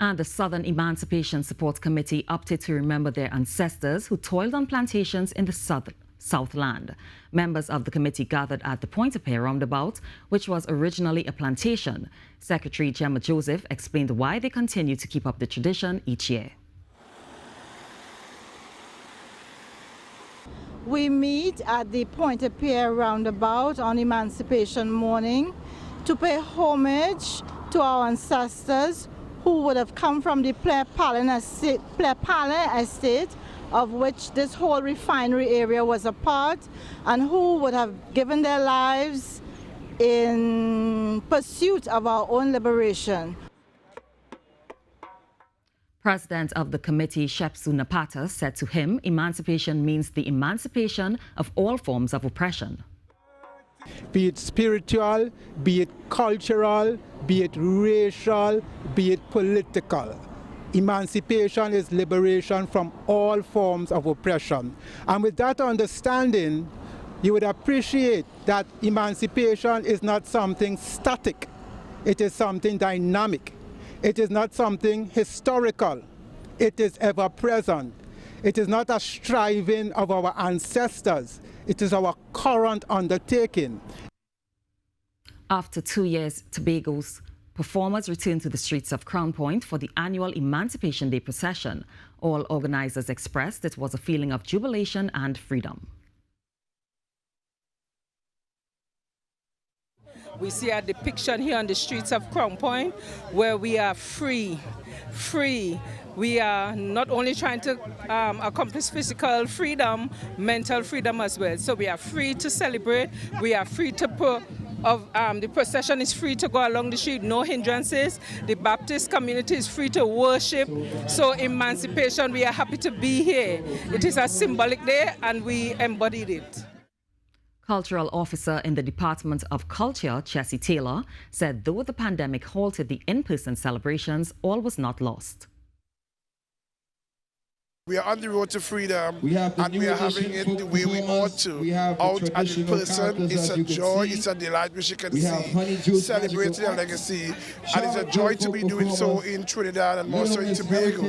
And the Southern Emancipation Support Committee opted to remember their ancestors who toiled on plantations in the Southland. Members of the committee gathered at the Pointe-a-Pierre roundabout, which was originally a plantation. Secretary GEMMA Joseph explained why they continue to keep up the tradition each year. We meet at the Pointe-a-Pierre roundabout on Emancipation morning to pay homage to our ancestors who would have come from the Plantation estate, of which this whole refinery area was a part, and who would have given their lives in pursuit of our own liberation. President of the committee, SHEPSU NAPATA, said to him, emancipation means the emancipation of all forms of oppression. Be it spiritual, be it cultural, be it racial, be it political. Emancipation is liberation from all forms of oppression. And with that understanding, you would appreciate that emancipation is not something static. It is something dynamic. It is not something historical. It is ever present. It is not a striving of our ancestors. It is our current undertaking. After 2 years, Tobago's performers returned to the streets of Crown Point for the annual Emancipation Day procession. All organizers expressed it was a feeling of jubilation and freedom. We see a depiction here on the streets of Crown Point where we are free. We are not only trying to accomplish physical freedom, mental freedom as well. So we are free to celebrate. We are free to the procession is free to go along the street, no hindrances. The Baptist community is free to worship. So emancipation, we are happy to be here. It is a symbolic day and we embodied it. Cultural officer in the Department of Culture, Chessie Taylor, said though the pandemic halted the in-person celebrations, all was not lost. We are on the road to freedom, and we are having it the way we ought to. Out and in person, it's a joy, it's a delight which you can see, celebrating a legacy. And it's a joy to be doing so in Trinidad and also in Tobago,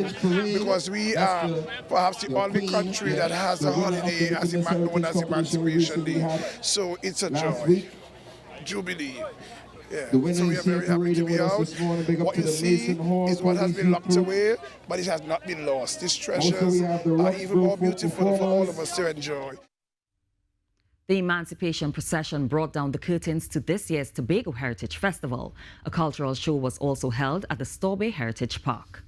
because we are perhaps the only country that has a holiday known as Emancipation Day. So it's a joy, jubilee. Yeah. So we are very happy to be out. What you see is what has been locked away, but it has not been lost. These treasures are even more beautiful for all of us to enjoy. The Emancipation procession brought down the curtains to this year's Tobago Heritage Festival. A cultural show was also held at the Tobago Heritage Park.